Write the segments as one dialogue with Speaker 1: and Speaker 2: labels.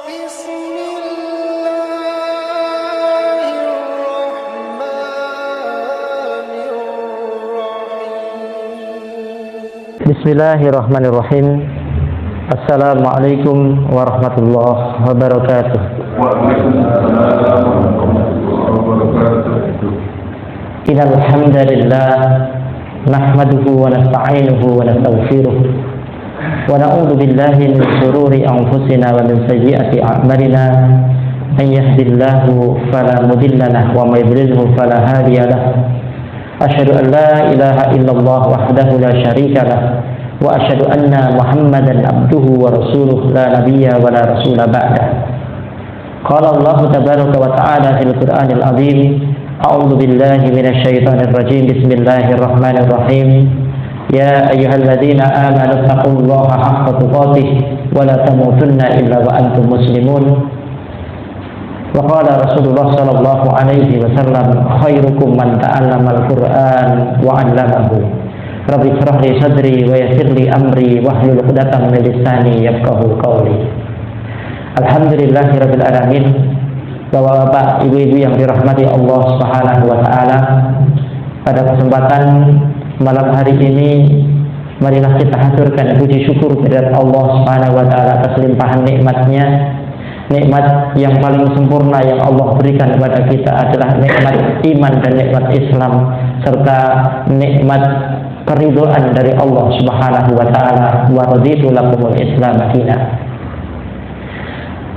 Speaker 1: Bismillahirrahmanirrahim. Assalamualaikum warahmatullahi wabarakatuh. Innal hamdalillah nahmaduhu wa nasta'inuhu wa nastaghfiruh wa na'udzu billahi min shururi anfusina wa min sayyiati a'malina. Man yahdihillahu fala mudilla lahu wa may yudlilhu fala hadiya lahu. Asyhadu an la ilaha illallah wahdahu la syarika lah wa asyhadu anna Muhammadan abduhu wa rasuluh la nabiyya wa la rasula ba'dah. Qala Allah tabaraka wa ta'ala fil Qur'anil azim. A'udzu billahi minasy syaithanir rajim. Bismillahirrahmanirrahim. Ya ayyuhalladzina amanu taqullaha haqqa tuqatih wa la tamutunna illa wa antum muslimun. Wa qala Rasulullah sallallahu alaihi wasallam khairukum man ta'allama al-Qur'an wa 'allamahu. Rabbi shrah li sadri wa yassir li amri wahlul 'uqdatam min lisani yafqahu qawli. Alhamdulillahirabbil alamin. Bapak-bapak, ibu-ibu yang dirahmati Allah Subhanahu wa taala, pada kesempatan malam hari ini marilah kita haturkan puji syukur kepada Allah Subhanahu wa taala atas limpahan nikmat-Nya. Nikmat yang paling sempurna yang Allah berikan kepada kita adalah nikmat iman dan nikmat Islam serta nikmat keridhaan dari Allah Subhanahu wa taala. Wa raditu lakumul Islam dinan.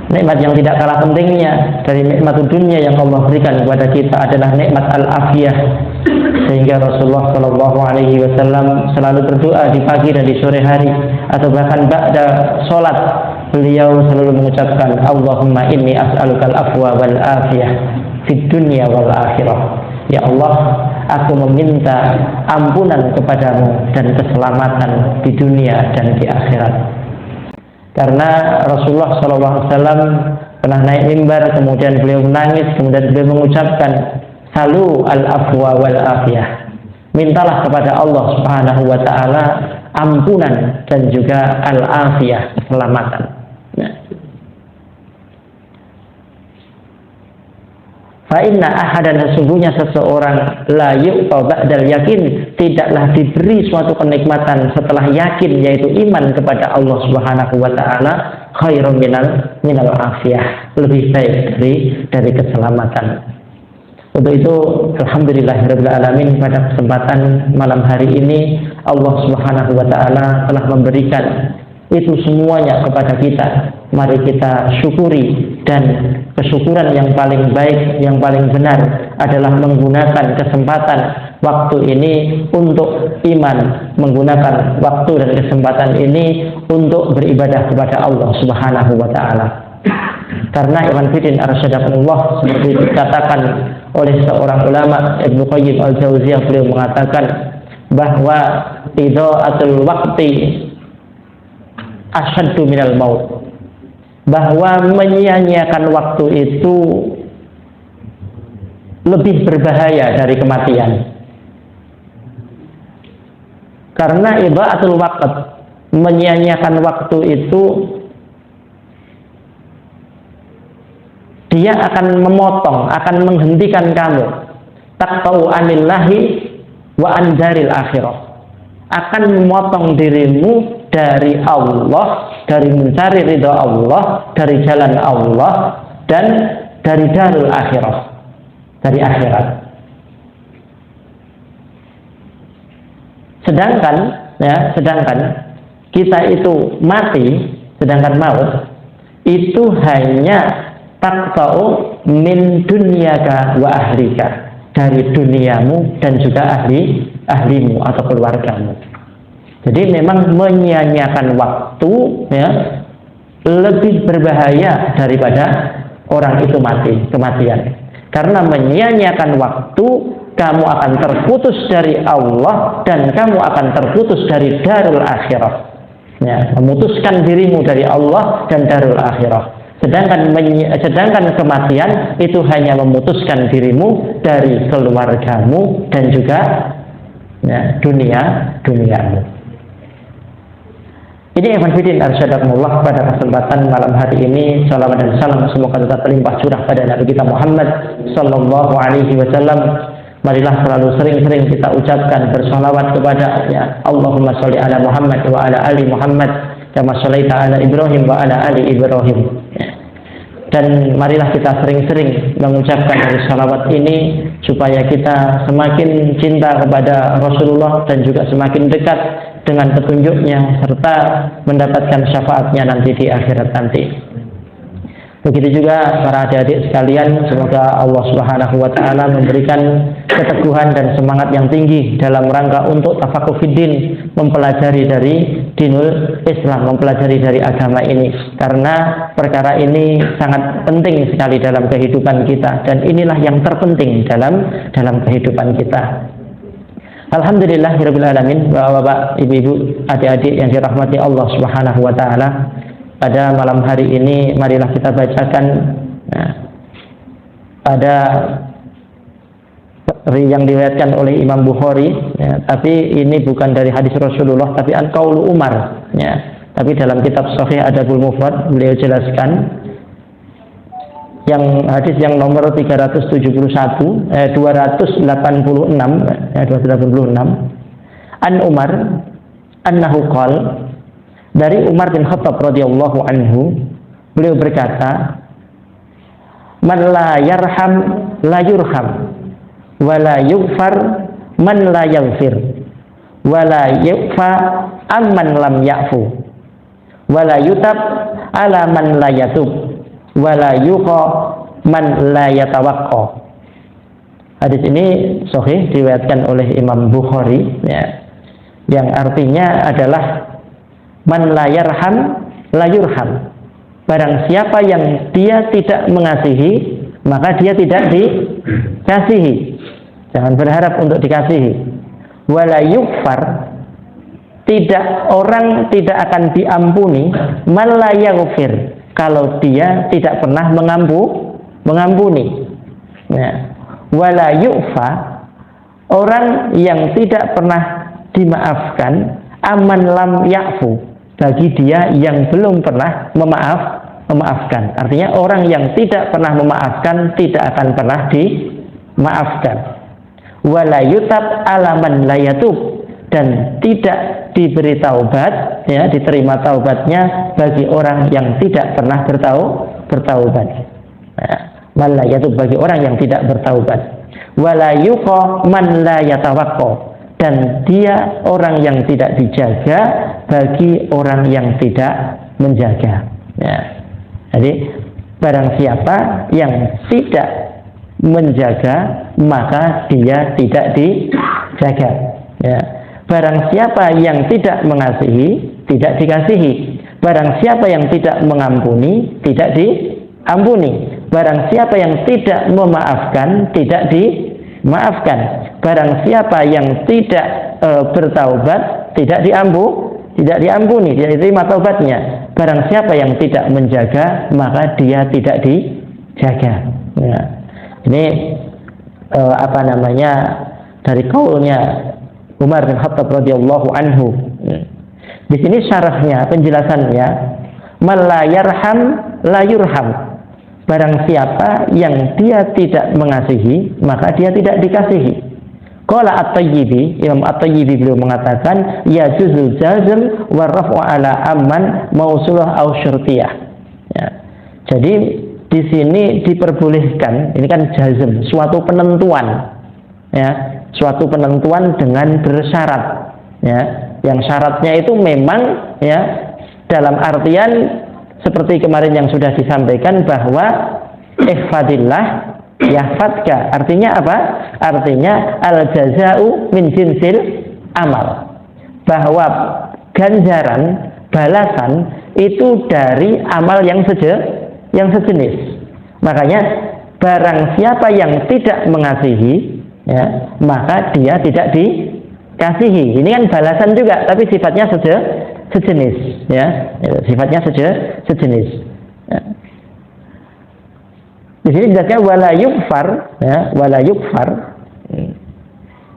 Speaker 1: Nikmat yang tidak kalah pentingnya dari nikmat dunia yang Allah berikan kepada kita adalah nikmat al-afiyah, sehingga Rasulullah Shallallahu Alaihi Wasallam selalu berdoa di pagi dan di sore hari atau bahkan ba'da sholat. Beliau selalu mengucapkan Allahumma inni as'alukal afwa wal afiyah fid dunya wal akhirah. Ya Allah, aku meminta ampunan kepadamu dan keselamatan di dunia dan di akhirat. Karena Rasulullah SAW pernah naik mimbar, kemudian beliau menangis, kemudian beliau mengucapkan salu al afwa wal afiyah. Mintalah kepada Allah Subhanahu wa taala ampunan dan juga al afiyah, keselamatan. Fa inna ahadan, sesungguhnya seseorang la yu'ta ba'dal yakin, tidaklah diberi suatu kenikmatan setelah yakin, yaitu iman kepada Allah Subhanahu wa taala, khairun minal afiyah, lebih baik dari keselamatan. Untuk itu alhamdulillahirabbil alamin, pada kesempatan malam hari ini Allah Subhanahu wa taala telah memberikan itu semuanya kepada kita. Mari kita syukuri, dan kesyukuran yang paling baik, yang paling benar adalah menggunakan kesempatan waktu ini untuk iman, menggunakan waktu dan kesempatan ini untuk beribadah kepada Allah Subhanahu wa taala. Karena ikhwan fillah arsyadakumullah, seperti dikatakan oleh seorang ulama Ibnu Qayyim al-Jauziyah, beliau mengatakan bahwa idha'atul waqti asyaddu minal maut, bahwa menyia-nyiakan waktu itu lebih berbahaya dari kematian. Karena idha'atul waqt, menyia-nyiakan waktu itu dia akan memotong, akan menghentikan kamu, taqta'u anillahi wa an daril akhirah, akan memotong dirimu dari Allah, dari mencari ridha Allah, dari jalan Allah, dan dari darul akhirah, dari akhirat. Sedangkan kita itu mati, sedangkan maut itu hanya taqta'u min dunyaka wa ahlika, dari duniamu dan juga ahlimu atau keluargamu. Jadi memang menyia-nyiakan waktu lebih berbahaya daripada orang itu kematian. Karena menyia-nyiakan waktu, kamu akan terputus dari Allah dan kamu akan terputus dari darul akhirah. Memutuskan dirimu dari Allah dan darul akhirah. Sedangkan kematian itu hanya memutuskan dirimu dari keluargamu dan juga duniamu. Ini Evan Fidin Arsyadakumullah, pada kesempatan malam hari ini salawat dan salam semoga tetap terlimpah curah pada Nabi kita Muhammad sallallahu alaihi wasallam. Marilah selalu sering-sering kita ucapkan bersolawat kepada-Nya. Allahumma sholli ala Muhammad wa ala ali Muhammad kama sholaita ala Ibrahim wa ala ali Ibrahim. Dan marilah kita sering-sering mengucapkan dari salawat ini supaya kita semakin cinta kepada Rasulullah dan juga semakin dekat dengan petunjuknya serta mendapatkan syafaatnya nanti di akhirat nanti. Begitu juga para adik-adik sekalian, semoga Allah Subhanahu wa taala memberikan keteguhan dan semangat yang tinggi dalam rangka untuk tafaqquh fiddin, mempelajari dari dinul Islam, mempelajari dari agama ini, karena perkara ini sangat penting sekali dalam kehidupan kita dan inilah yang terpenting dalam kehidupan kita. Alhamdulillahirabbil alamin, Bapak-bapak, ibu-ibu, adik-adik yang dirahmati Allah Subhanahu wa taala. Pada malam hari ini marilah kita bacakan pada yang diriwayatkan oleh Imam Bukhari, tapi ini bukan dari hadis Rasulullah, tapi an-qaulu Umar, tapi dalam kitab Sahih Adabul Mufrad beliau jelaskan yang hadis yang nomor 286 an Umar annahu qala, dari Umar bin Khattab radhiyallahu anhu, beliau berkata, man la yarham la yurham wa la yughfar man la yaghfir wa la yu'fa amman lam ya'fu wa la yutab ala man la yatub wa la yuqa man la yatawaqqa. Hadis ini sahih diriwayatkan oleh Imam Bukhari, yang artinya adalah man la yarham la yurham, barang siapa yang dia tidak mengasihi maka dia tidak dikasihi, jangan berharap untuk dikasihi. Wala yughfar, orang tidak akan diampuni, man la yaghfir, kalau dia tidak pernah mengampuni. Wala yu'fa, orang yang tidak pernah dimaafkan, aman lam ya'fu, bagi dia yang belum pernah memaafkan. Artinya orang yang tidak pernah memaafkan tidak akan pernah dimaafkan. Wala yutab alaman la yatub, dan tidak diberi taubat, diterima taubatnya bagi orang yang tidak pernah bertaubat. Man la yatub, bagi orang yang tidak bertaubat. Wala yuqa man la yatawaqqa, dan dia orang yang tidak dijaga bagi orang yang tidak menjaga. Jadi barang siapa yang tidak menjaga maka dia tidak dijaga. Barang siapa yang tidak mengasihi tidak dikasihi. Barang siapa yang tidak mengampuni tidak diampuni. Barang siapa yang tidak memaafkan tidak dimaafkan. Barang siapa yang tidak bertaubat tidak diampuni, tidak diterima taubatnya. Barang siapa yang tidak menjaga maka dia tidak dijaga. Ini dari qaulnya Umar bin Khattab radhiyallahu anhu. Di sini syarahnya, penjelasannya, man la yarham la yurham, barang siapa yang dia tidak mengasihi maka dia tidak dikasihi. Qala At-Tayyibi, Imam At-Tayyibi beliau mengatakan, ya juzul jazm wa raf'u ala amman mausulah au syurtiyah. Jadi di sini diperbolehkan, ini kan jazm, suatu penentuan, suatu penentuan dengan bersyarat, yang syaratnya itu memang dalam artian seperti kemarin yang sudah disampaikan bahwa ihfadillah yahfadka, artinya apa? Artinya al jazau min jinsil amal, bahwa ganjaran, balasan itu dari amal yang sejenis. Makanya barang siapa yang tidak mengasihi, maka dia tidak dikasihi. Ini kan balasan juga, tapi sifatnya sejenis, sifatnya sejenis. Di sini jelasnya wala yukfar, wala yukfar,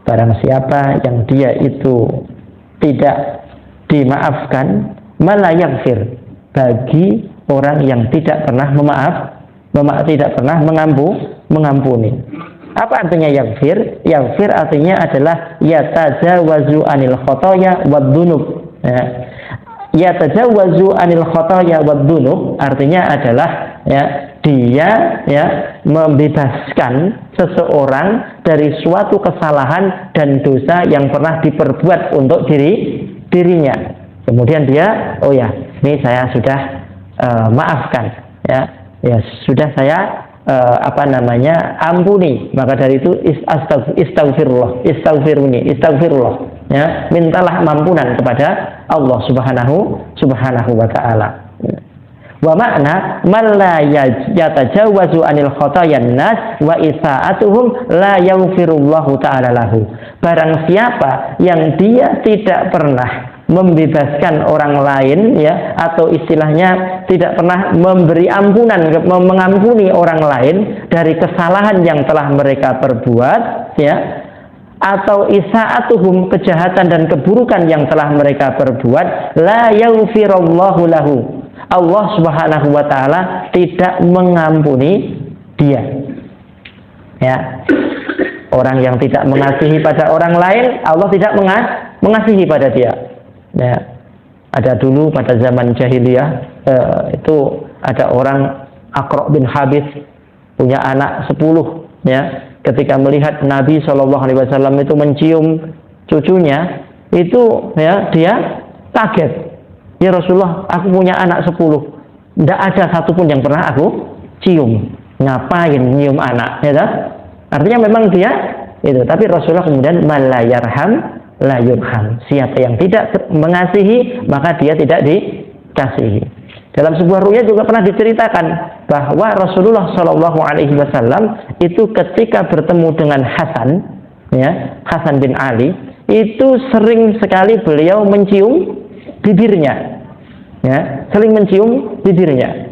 Speaker 1: barang siapa yang dia itu tidak dimaafkan, mala yaghfir, bagi orang yang tidak pernah tidak pernah mengampuni. Apa artinya yaghfir? Yaghfir artinya adalah yatajawazu anil khotoya wad dunub. Ya. Yatajawazu anil khotoya wad dunub artinya adalah ya, dia ya membebaskan seseorang dari suatu kesalahan dan dosa yang pernah diperbuat untuk dirinya. Kemudian dia, oh ya, ini saya sudah maafkan, ya sudah saya ampuni. Maka dari itu istaghfirullah, ya, mintalah ampunan kepada Allah subhanahu wa ta'ala. Wa makna man la yatajawazu anil khotayan nas wa isaatuhum la yaghfirullahu ta'ala lahu. Barang siapa yang dia tidak pernah membebaskan orang lain, ya, atau istilahnya tidak pernah memberi ampunan, mengampuni orang lain dari kesalahan yang telah mereka perbuat, ya, atau isaatuhum, kejahatan dan keburukan yang telah mereka perbuat, la yaghfirullahu lahu, Allah subhanahu wa ta'ala tidak mengampuni dia. Ya, orang yang tidak mengasihi pada orang lain, Allah tidak mengasihi pada dia. Ya, ada dulu pada zaman jahiliyah, itu ada orang Aqra' bin Habis punya anak 10, ya. Ketika melihat Nabi SAW itu mencium cucunya, itu ya, dia kaget. Ya Rasulullah, aku punya anak 10, tidak ada satupun yang pernah aku cium. Ngapain nyium anak? Ya, artinya memang dia itu. Tapi Rasulullah kemudian malayarham la yurham. Siapa yang tidak mengasihi, maka dia tidak dikasihi. Dalam sebuah ru'yah juga pernah diceritakan bahwa Rasulullah SAW itu ketika bertemu dengan Hasan, ya, Hasan bin Ali, itu sering sekali beliau mencium bibirnya, ya, sering mencium bibirnya.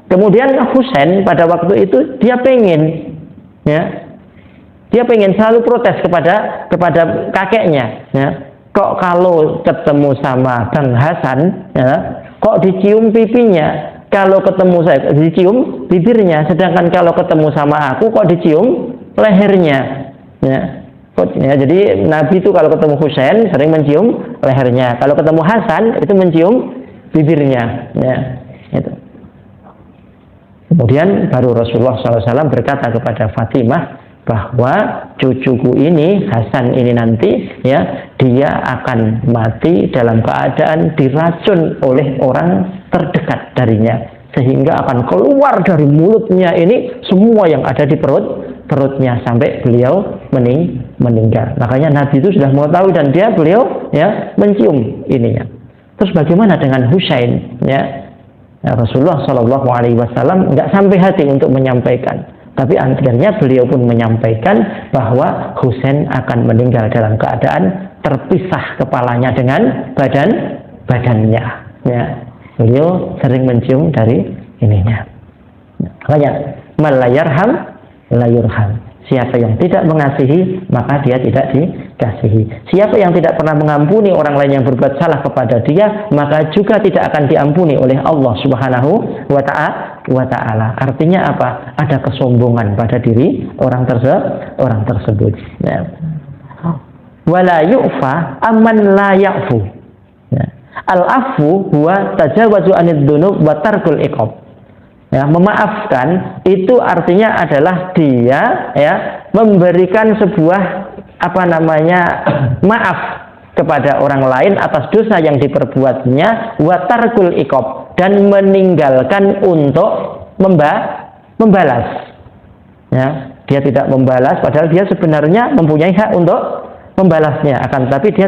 Speaker 1: Kemudian Husain pada waktu itu dia pengen, ya, dia pengen selalu protes kepada kakeknya, ya. Kok kalau ketemu sama Bang Hasan, ya, kok dicium pipinya? Kalau ketemu saya dicium bibirnya, sedangkan kalau ketemu sama aku kok dicium lehernya, ya. Ya, jadi Nabi itu kalau ketemu Husain sering mencium lehernya, kalau ketemu Hasan itu mencium bibirnya, ya. Itu. Kemudian baru Rasulullah SAW berkata kepada Fatimah bahwa cucuku ini, Hasan ini nanti, ya, dia akan mati dalam keadaan diracun oleh orang terdekat darinya, sehingga akan keluar dari mulutnya ini semua yang ada di perutnya sampai beliau meninggal. Makanya Nabi itu sudah mengetahui dan beliau ya mencium ininya. Terus bagaimana dengan Husain? Ya, Rasulullah SAW nggak sampai hati untuk menyampaikan. Tapi akhirnya beliau pun menyampaikan bahwa Husain akan meninggal dalam keadaan terpisah kepalanya dengan badannya. Ya, beliau sering mencium dari ininya. Makanya malayarham layurham. Siapa yang tidak mengasihi, maka dia tidak dikasihi. Siapa yang tidak pernah mengampuni orang lain yang berbuat salah kepada dia, maka juga tidak akan diampuni oleh Allah Subhanahu wa ta'ala. Artinya apa? Ada kesombongan pada diri orang tersebut. Ya. Wala yu'fa amman la ya'fu. Ya. Al-afu huwa tajawazu anid dunub wa tarkul iqab. Ya, memaafkan itu artinya adalah dia ya memberikan sebuah maaf kepada orang lain atas dosa yang diperbuatnya, wa tarkul iqab, dan meninggalkan untuk membalas. Ya, dia tidak membalas padahal dia sebenarnya mempunyai hak untuk membalasnya, akan tetapi dia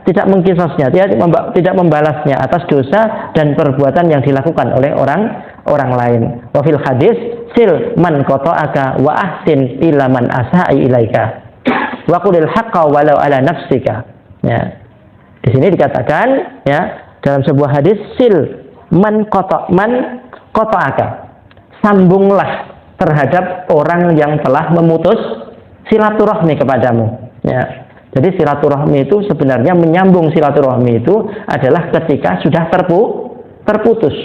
Speaker 1: tidak mengkisasnya, dia tidak membalasnya atas dosa dan perbuatan yang dilakukan oleh orang lain. Wa fil hadis sil man qata'aka wa ahsin ila man asa'i ilaika wa qulil haqqa walau ala nafsika. Ya. Di sini dikatakan ya dalam sebuah hadis sil man qata'aka, sambunglah terhadap orang yang telah memutus silaturahmi kepadamu. Ya. Jadi silaturahmi itu sebenarnya menyambung silaturahmi itu adalah ketika sudah terputus.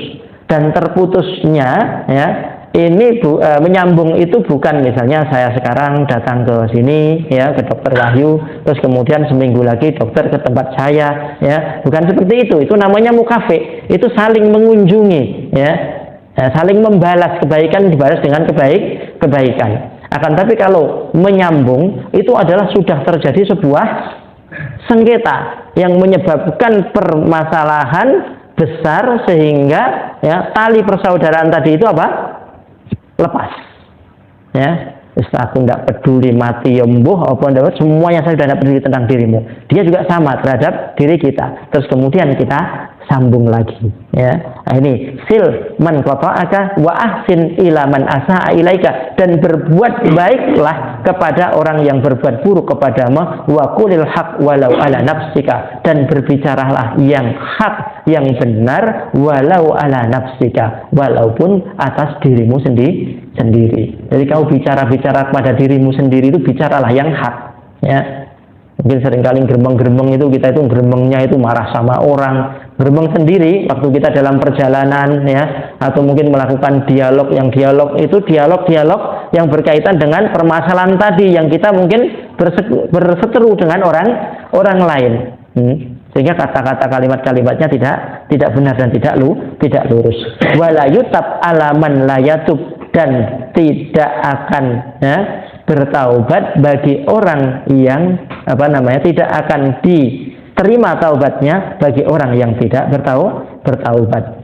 Speaker 1: Dan terputusnya ya ini menyambung itu bukan misalnya saya sekarang datang ke sini ya ke Dokter Wahyu, terus kemudian seminggu lagi dokter ke tempat saya ya, bukan seperti itu namanya mukafe, itu saling mengunjungi ya, saling membalas kebaikan dibalas dengan kebaikan. Akan tapi kalau menyambung itu adalah sudah terjadi sebuah sengketa yang menyebabkan permasalahan besar sehingga ya tali persaudaraan tadi itu apa? Lepas. Ya, aku tidak peduli mati yembuh apa dapat, semuanya saya sudah tidak peduli tentang dirimu. Dia juga sama terhadap diri kita. Terus kemudian kita sambung lagi ya. Nah, ini sil man qata'aka wa ahsin ila man asa'a ilaika, dan berbuat baiklah kepada orang yang berbuat buruk kepadamu, wa qulil haq walau ala nafsika, dan berbicaralah yang hak yang benar walau ala nafsika, walaupun atas dirimu sendiri. Jadi kau bicara kepada dirimu sendiri itu bicaralah yang hak ya. Mungkin seringkali geremeng-geremeng itu kita itu geremengnya itu marah sama orang, geremeng sendiri waktu kita dalam perjalanan ya, atau mungkin melakukan dialog yang berkaitan dengan permasalahan tadi yang kita mungkin berseteru dengan orang lain, sehingga kata-kata kalimat-kalimatnya tidak benar dan tidak lurus. Wala yutab alaman layatub, dan tidak akan ya, bertaubat bagi orang yang tidak akan diterima taubatnya bagi orang yang tidak bertaubat.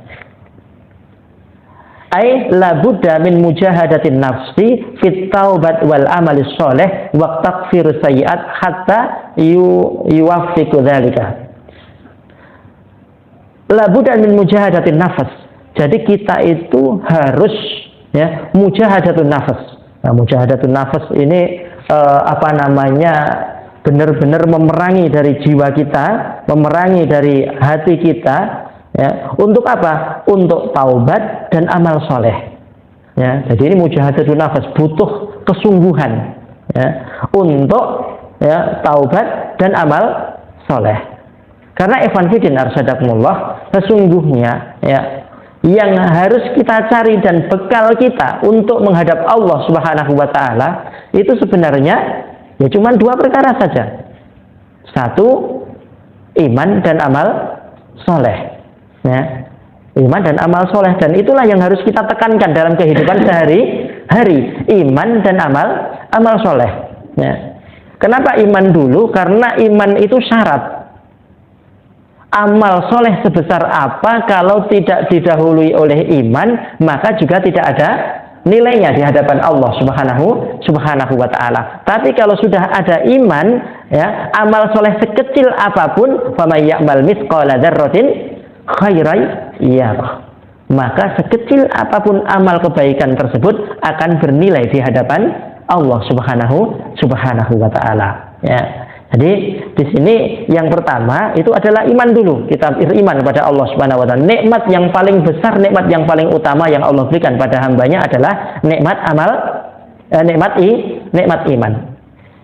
Speaker 1: Ai la budda min mujahadatin nafsi fit taubat wal amali sholih wa takfir sayyi'at hatta yuwaffiqu dzalika. La budda min mujahadatin nafs. Jadi kita itu harus ya mujahadatun nafs. Nah, mujahadatun nafs ini benar-benar memerangi dari jiwa kita, memerangi dari hati kita ya. Untuk apa? Untuk taubat dan amal soleh ya. Jadi ini mujahadatun nafs, butuh kesungguhan ya, untuk ya taubat dan amal soleh. Karena Ikhwan Fillah arsyadakumullah, sesungguhnya ya yang harus kita cari dan bekal kita untuk menghadap Allah Subhanahu wa taala itu sebenarnya ya cuma dua perkara saja. Satu, iman dan amal soleh ya. Iman dan amal soleh, dan itulah yang harus kita tekankan dalam kehidupan sehari-hari, iman dan amal soleh ya. Kenapa iman dulu? Karena iman itu syarat. Amal soleh sebesar apa kalau tidak didahului oleh iman, maka juga tidak ada nilainya di hadapan Allah Subhanahu wa taala. Tapi kalau sudah ada iman ya, amal soleh sekecil apapun, faman ya'mal mithqala dzarratin khairan yarah, maka sekecil apapun amal kebaikan tersebut akan bernilai di hadapan Allah Subhanahu wa taala ya. Jadi di sini yang pertama itu adalah iman dulu. Kita beriman kepada Allah Subhanahu wa taala. Nikmat yang paling besar, nikmat yang paling utama yang Allah berikan pada hambanya adalah nikmat nikmat iman.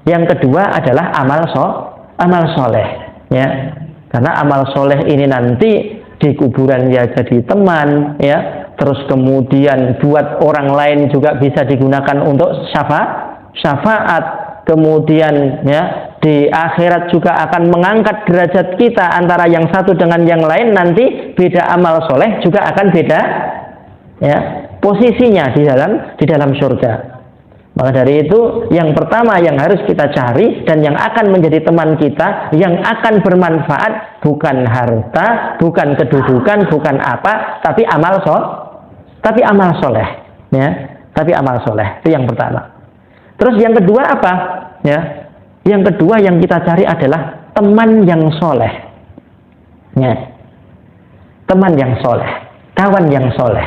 Speaker 1: Yang kedua adalah amal soleh ya. Karena amal soleh ini nanti di kuburan ya jadi teman ya. Terus kemudian buat orang lain juga bisa digunakan untuk syafaat. Kemudian ya di akhirat juga akan mengangkat derajat kita antara yang satu dengan yang lain. Nanti beda amal soleh juga akan beda ya posisinya di dalam surga. Maka dari itu yang pertama yang harus kita cari dan yang akan menjadi teman kita, yang akan bermanfaat, bukan harta, bukan kedudukan, bukan apa, tapi amal soleh ya. Tapi amal soleh itu yang pertama. Terus yang kedua apa? Ya, yang kedua yang kita cari adalah teman yang soleh. Ya, teman yang soleh, kawan yang soleh.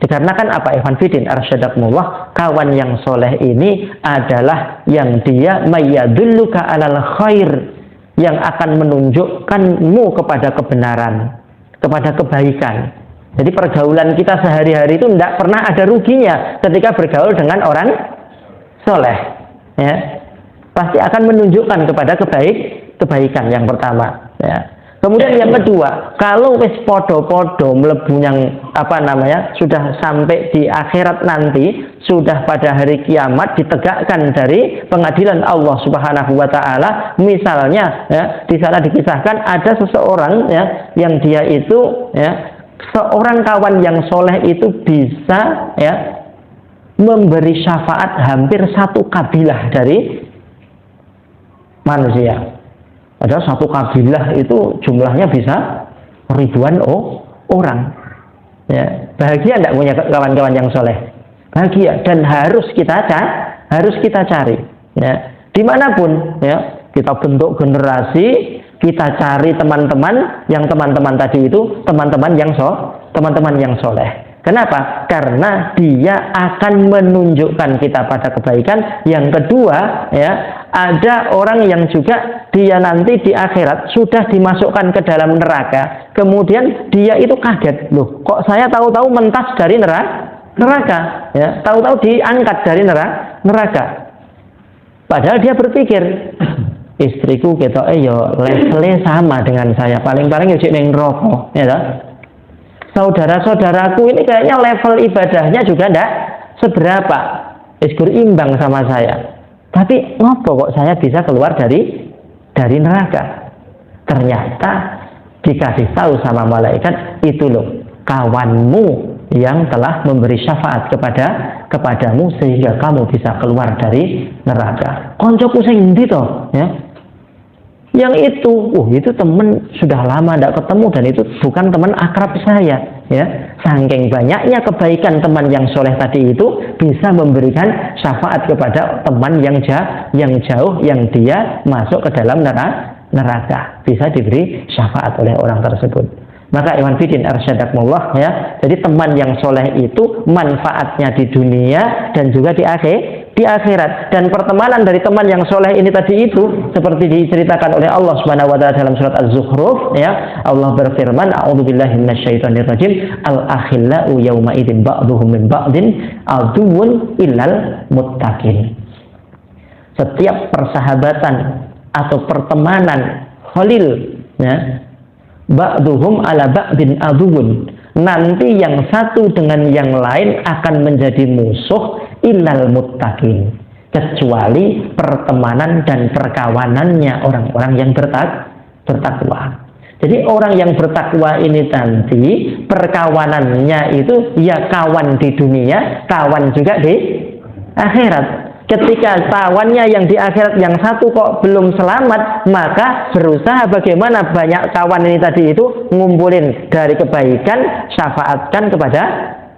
Speaker 1: Dikarenakan apa? Ikhwan fillah arsyadakumullah, kawan yang soleh ini adalah yang dia mayyadulluka alal khair, yang akan menunjukkanmu kepada kebenaran, kepada kebaikan. Jadi pergaulan kita sehari-hari itu tidak pernah ada ruginya ketika bergaul dengan orang soleh ya. pasti akan menunjukkan kepada kebaikan yang pertama, ya. Kemudian yang kedua, kalau wis podo-podo mlebu yang sudah sampai di akhirat nanti, sudah pada hari kiamat ditegakkan dari pengadilan Allah Subhanahu wa taala, misalnya ya, di sana dikisahkan ada seseorang ya yang dia itu ya seorang kawan yang soleh itu bisa ya memberi syafaat hampir satu kabilah dari manusia. Padahal satu kabilah itu jumlahnya bisa ribuan orang. Ya, bahagia tidak punya kawan-kawan yang soleh? Bahagia, dan harus kita cari. Ya, dimanapun ya kita bentuk generasi, kita cari teman-teman yang teman-teman tadi itu teman-teman yang soleh. Kenapa? Karena dia akan menunjukkan kita pada kebaikan. Yang kedua, ya, ada orang yang juga dia nanti di akhirat sudah dimasukkan ke dalam neraka. Kemudian dia itu kaget, loh, kok saya tahu-tahu mentas dari neraka, ya, tahu-tahu diangkat dari neraka. Padahal dia berpikir, istriku gitu, levelnya sama dengan saya, paling-paling ya neng rokok, ya toh? Saudara-saudaraku ini kayaknya level ibadahnya juga enggak seberapa, imbang sama saya. Tapi ngopo kok saya bisa keluar dari neraka? Ternyata dikasih tahu sama malaikat, itu loh kawanmu yang telah memberi syafaat kepadamu sehingga kamu bisa keluar dari neraka. Koncoku sing ndi to, ya? Yang itu teman sudah lama tidak ketemu dan itu bukan teman akrab saya, ya. Saking banyaknya kebaikan teman yang soleh tadi itu bisa memberikan syafaat kepada teman yang jauh yang dia masuk ke dalam neraka, bisa diberi syafaat oleh orang tersebut. Maka ikhwan fillah arsyadakumullah, ya. Jadi teman yang soleh itu manfaatnya di dunia dan juga di akhirat. Dan pertemanan dari teman yang soleh ini tadi itu seperti diceritakan oleh Allah Subhanahu wa taala dalam surat Az-Zukhruf, ya. Allah berfirman, a'udzubillahi minasyaitonirrajim, al-akhillau yauma idzin ba'dhuhum min ba'din aduwwun illal muttaqin. Setiap persahabatan atau pertemanan khalil, ya, ba'duhum ala ba'din aduwwun, nanti yang satu dengan yang lain akan menjadi musuh illal muttaqin, kecuali pertemanan dan perkawanannya orang-orang yang bertakwa. Jadi orang yang bertakwa ini nanti perkawanannya itu ya kawan di dunia, kawan juga di akhirat. Ketika kawannya yang di akhirat yang satu kok belum selamat, maka berusaha bagaimana banyak kawan ini tadi itu ngumpulin dari kebaikan, syafaatkan kepada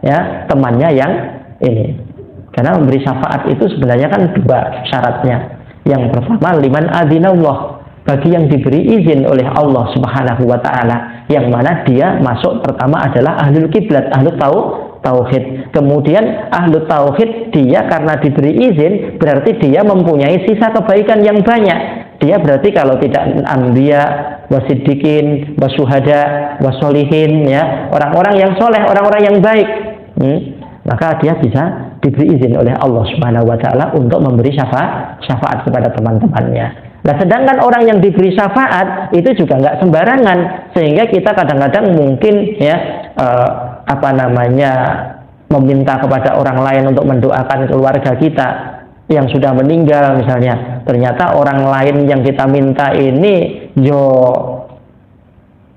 Speaker 1: ya temannya yang ini. Karena memberi syafaat itu sebenarnya kan dua syaratnya. Yang pertama, liman adzinallah, bagi yang diberi izin oleh Allah Subhanahu wa taala, yang mana dia masuk pertama adalah ahlul kiblat, ahlul tauhid. Kemudian ahlu tauhid dia karena diberi izin berarti dia mempunyai sisa kebaikan yang banyak. Dia berarti kalau tidak anbiya, wasiddiqin, wasyuhada, wasolihin, ya, orang-orang yang soleh, orang-orang yang baik, maka dia bisa diberi izin oleh Allah Subhanahu wa taala untuk memberi syafaat kepada teman-temannya. Nah, sedangkan orang yang diberi syafaat itu juga nggak sembarangan, sehingga kita kadang-kadang mungkin ya meminta kepada orang lain untuk mendoakan keluarga kita yang sudah meninggal misalnya. Ternyata orang lain yang kita minta ini yo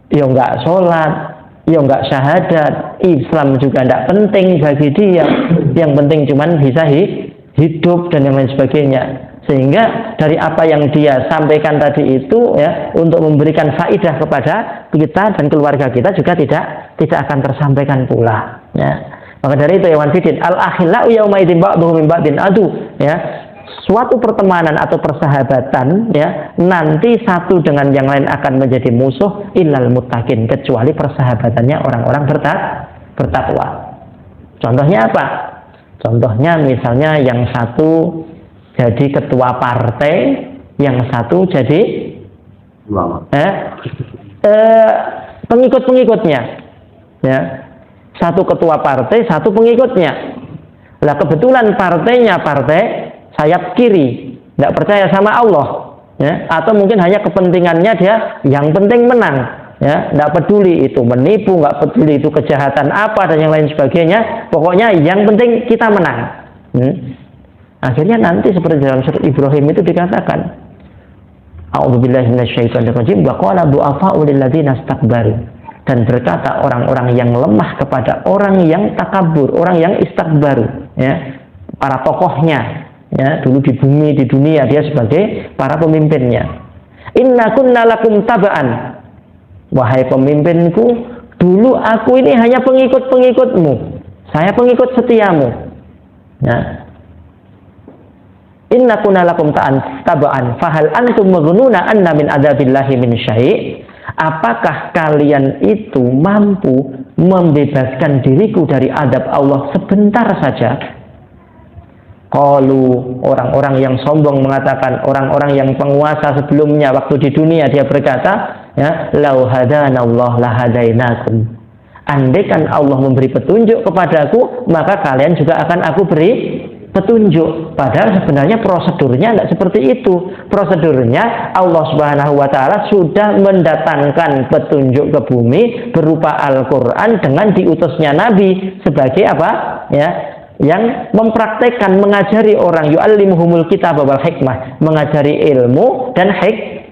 Speaker 1: nggak sholat, yo nggak syahadat, Islam juga tidak penting bagi dia. Yang penting cuman bisa hidup dan yang lain sebagainya. Sehingga dari apa yang dia sampaikan tadi itu ya, untuk memberikan faidah kepada kita dan keluarga kita juga tidak akan tersampaikan pula, ya. Maka dari itu ya wanfidin al-akhillau yauma idzin ba'dhuhum min ba'din adu, ya. Suatu pertemanan atau persahabatan, ya, nanti satu dengan yang lain akan menjadi musuh illal muttaqin, kecuali persahabatannya orang-orang bertakwa. Contohnya apa? Contohnya misalnya yang satu jadi ketua partai, yang satu jadi pengikut-pengikutnya, ya. Satu ketua partai, satu pengikutnya. Lah kebetulan partainya partai sayap kiri, tidak percaya sama Allah, ya, atau mungkin hanya kepentingannya dia yang penting menang, ya, tidak peduli itu menipu, nggak peduli itu kejahatan apa dan yang lain sebagainya, pokoknya yang penting kita menang. Akhirnya nanti seperti dalam surat Ibrahim itu dikatakan, a'udzubillahi minasyaitonirrajim, wa qala du'afa'u lil ladzina istakbaru, dan berkata orang-orang yang lemah kepada orang yang takabur, orang yang istakbaru, ya, para tokohnya, ya, dulu di bumi, di dunia dia sebagai para pemimpinnya. Inna kunna lakum taba'an, wahai pemimpinku, dulu aku ini hanya pengikut-pengikutmu, saya pengikut setiamu. Ya. Inna kunna lakum taba'an fahal antum maghnuna anna min adzabillahi min syai'. Apakah kalian itu mampu membebaskan diriku dari adab Allah sebentar saja? Qalu, orang-orang yang sombong mengatakan, orang-orang yang penguasa sebelumnya waktu di dunia, dia berkata, ya, lau hadanallah lahadainakum. Andaikan Allah memberi petunjuk kepadaku, maka kalian juga akan aku beri petunjuk. Padahal sebenarnya prosedurnya tidak seperti itu. Prosedurnya Allah Subhanahu wa Ta'ala sudah mendatangkan petunjuk ke bumi berupa Al-Quran dengan diutusnya Nabi sebagai apa? Ya, yang mempraktekkan, mengajari orang, yu'allimuhumul kitab wal hikmah, mengajari ilmu dan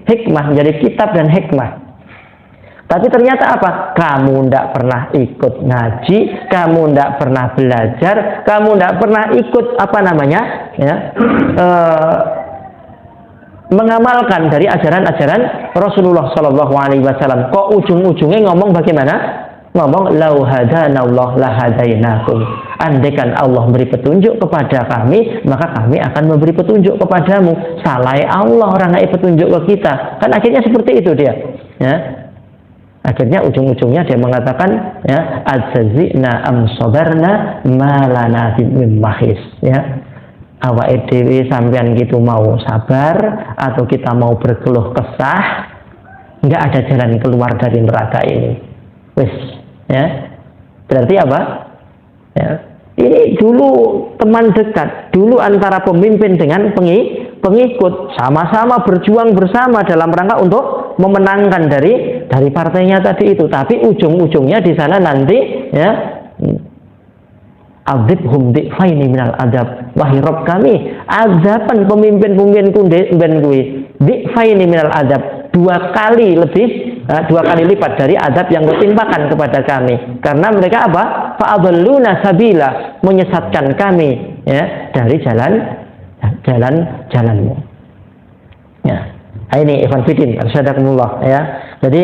Speaker 1: hikmah, menjadi kitab dan hikmah. Tapi ternyata apa? Kamu tidak pernah ikut ngaji, kamu tidak pernah belajar, kamu tidak pernah ikut apa namanya, ya, mengamalkan dari ajaran-ajaran Rasulullah Shallallahu Alaihi Wasallam. Kok ujung-ujungnya ngomong bagaimana? Ngomong lau hadanallah lahadainakum. Andaikan Allah memberi petunjuk kepada kami, maka kami akan memberi petunjuk kepadamu. Salah Allah orang ngasih petunjuk ke kita. Kan akhirnya seperti itu dia. Ya. Akhirnya ujung-ujungnya dia mengatakan, ya, adzazina am sabarna malana min mahis, ya. Awake dhewe sampean gitu mau sabar atau kita mau berkeluh kesah, enggak ada jalan keluar dari neraka ini. Wis, ya. Berarti apa? Ya. Ini dulu teman dekat, dulu antara pemimpin dengan pengikut, sama-sama berjuang bersama dalam rangka untuk memenangkan dari partainya tadi itu. Tapi ujung-ujungnya di sana nanti, ya, adzibhum di'faini minal adab, wahai Rabb kami, azaban pemimpin-pemimpinku di'faini minal adab, dua kali lipat dari adab yang kau timpakan kepada kami, karena mereka apa? Fa'adalluna sabila, menyesatkan kami, ya, dari jalanmu. Ya, ini Ikhwan Fidin, arsadakumullah, ya. Jadi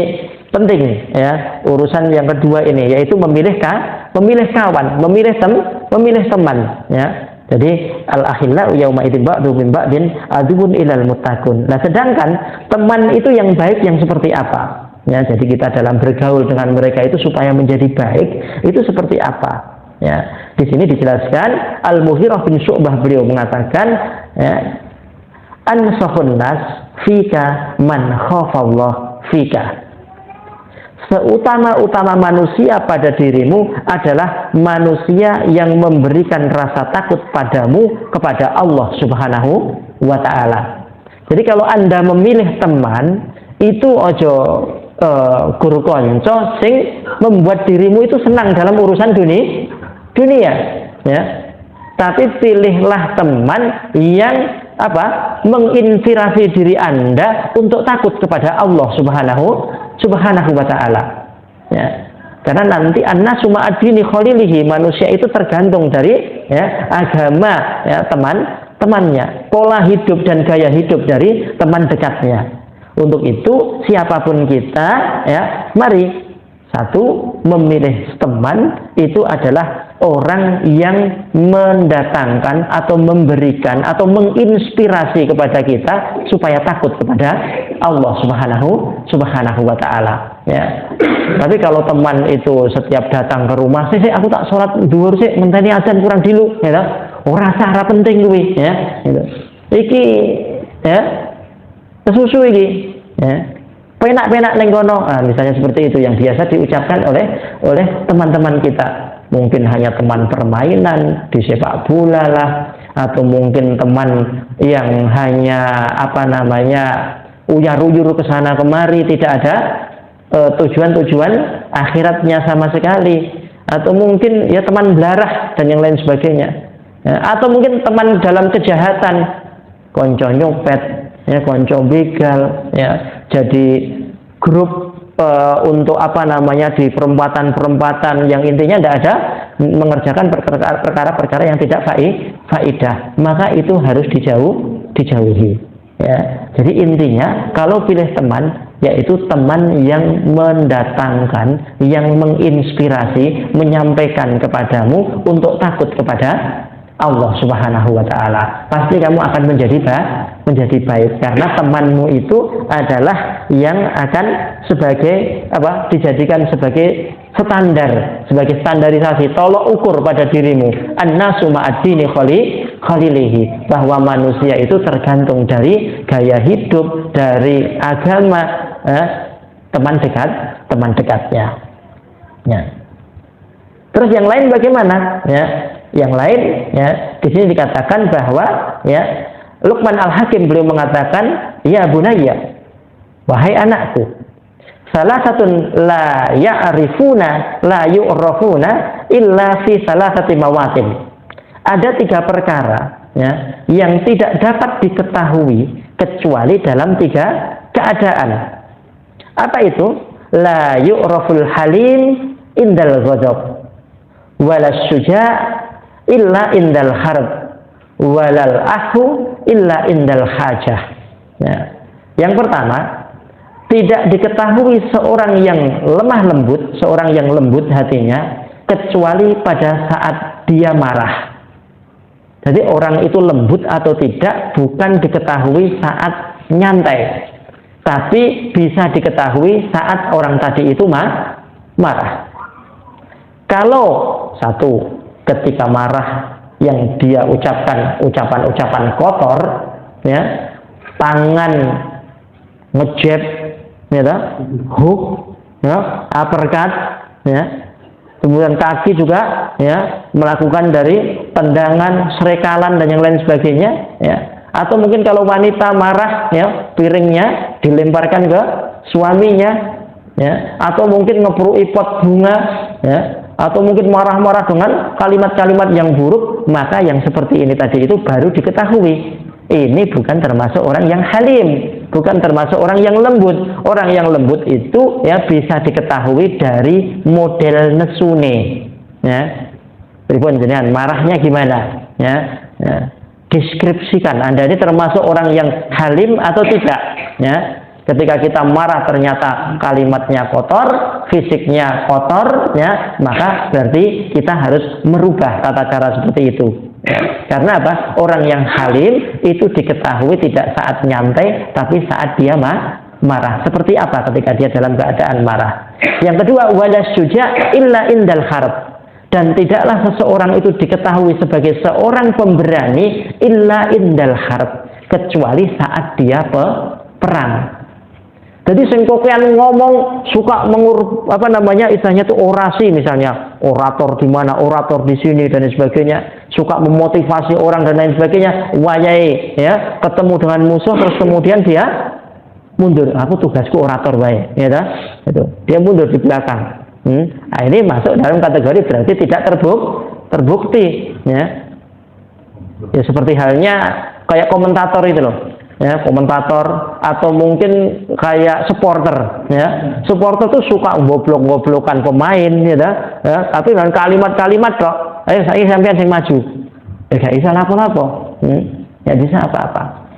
Speaker 1: penting, ya, urusan yang kedua ini, yaitu memilih kawan, memilih teman, ya. Jadi al-akhillau yauma idzin ba'du min ba'din adubun ilal muttaqun. Nah, sedangkan teman itu yang baik yang seperti apa? Ya, jadi kita dalam bergaul dengan mereka itu supaya menjadi baik itu seperti apa? Ya, di sini dijelaskan Al-Mughirah bin Syu'bah, beliau mengatakan, ya, ansahun nas fika man khafallah fika. Seutama-utama manusia pada dirimu adalah manusia yang memberikan rasa takut padamu kepada Allah Subhanahu wa Ta'ala. Jadi kalau Anda memilih teman, itu ojo guru konco sing membuat dirimu itu senang dalam urusan dunia, ya. Tapi pilihlah teman yang apa? Menginspirasi diri Anda untuk takut kepada Allah Subhanahu wa Ta'ala, ya. Karena nanti annasu ma'adini khalilihi, manusia itu tergantung dari, ya, agama, ya, temannya, pola hidup dan gaya hidup dari teman dekatnya. Untuk itu siapapun kita, ya, mari satu, memilih teman itu adalah orang yang mendatangkan atau memberikan atau menginspirasi kepada kita supaya takut kepada Allah Subhanahu wa Ta'ala, ya. Tapi kalau teman itu setiap datang ke rumah, sih aku tak sholat duhur sih, menteni azan kurang dulu, ya, ora sara penting kuwi, ya, gitu. Iki, ya, kesusu iki, ya, penak-penak ning kono, misalnya seperti itu yang biasa diucapkan oleh teman-teman kita. Mungkin hanya teman permainan di sepak bola lah, atau mungkin teman yang hanya uyar-uyur ke sana kemari, tidak ada tujuan akhiratnya sama sekali, atau mungkin ya teman belarah dan yang lain sebagainya, ya, atau mungkin teman dalam kejahatan, konco nyopet, ya, konco begal, ya, jadi grup untuk di perempatan-perempatan yang intinya tidak ada mengerjakan perkara-perkara yang tidak faidah, maka itu harus dijauhi. Ya, jadi intinya kalau pilih teman, yaitu teman yang mendatangkan, yang menginspirasi, menyampaikan kepadamu untuk takut kepada Allah Subhanahu wa Ta'ala. Pasti kamu akan menjadi baik, karena temanmu itu adalah yang akan dijadikan sebagai standar, sebagai standarisasi, tolok ukur pada dirimu. An-nasu ma'ad-dini khalilihi, bahwa manusia itu tergantung dari gaya hidup, dari agama, teman dekatnya. Ya. Terus yang lain bagaimana? Ya. Yang lain, ya, di sini dikatakan bahwa, ya, Luqman Al-Hakim beliau mengatakan, ya bunayya, wahai anakku, salasatun la ya'rifuna la yu'rafuna illa fi salasati mawatin. Ada 3 perkara, ya, yang tidak dapat diketahui kecuali dalam 3 keadaan. Apa itu? La yu'raful halim indal ghadab, walas syuja' illa indal harb, walal ahu illa indal hajah. Nah, yang pertama, tidak diketahui seorang yang lemah lembut, seorang yang lembut hatinya, kecuali pada saat dia marah. Jadi orang itu lembut atau tidak bukan diketahui saat nyantai, tapi bisa diketahui saat orang tadi itu marah. Kalau satu, ketika marah yang dia ucapkan ucapan-ucapan kotor, ya, tangan ngejab, ya, hook, ya, uppercut, ya, kemudian kaki juga, ya, melakukan dari tendangan, serekalan dan yang lain sebagainya, ya. Atau mungkin kalau wanita marah, ya, piringnya dilemparkan ke suaminya, ya, atau mungkin ngeprui pot bunga, ya, atau mungkin marah-marah dengan kalimat-kalimat yang buruk, maka yang seperti ini tadi itu baru diketahui ini bukan termasuk orang yang halim, bukan termasuk orang yang lembut. Orang yang lembut itu, ya, bisa diketahui dari model nesune, ya. Pripun jenengan marahnya gimana, ya, ya. Deskripsikan Anda ini termasuk orang yang halim atau tidak, ya. Ketika kita marah ternyata kalimatnya kotor, fisiknya kotor, ya, maka berarti kita harus merubah tata cara seperti itu. Ya. Karena apa? Orang yang halim itu diketahui tidak saat nyantai, tapi saat dia marah. Seperti apa ketika dia dalam keadaan marah? Yang kedua, walas syuja' illa indal harb. Dan tidaklah seseorang itu diketahui sebagai seorang pemberani illa indal harb, kecuali saat dia perang. Jadi sing kokean ngomong suka istilahnya itu orasi, misalnya orator di mana, orator di sini dan sebagainya, suka memotivasi orang dan lain sebagainya, wayai, ya, ketemu dengan musuh terus kemudian dia mundur, aku tugasku orator wae, ya dah, itu dia mundur di belakang. Nah, ini masuk dalam kategori berarti tidak terbukti, ya. Ya seperti halnya kayak komentator itu loh. Ya, komentator atau mungkin kayak supporter, ya. Supporter tuh suka goblok-goblokan pemain, ya, tapi dengan kalimat-kalimat kok, ayo saya sampean sing maju. Gak bisa lapo-lapo. Ya bisa apa-apa.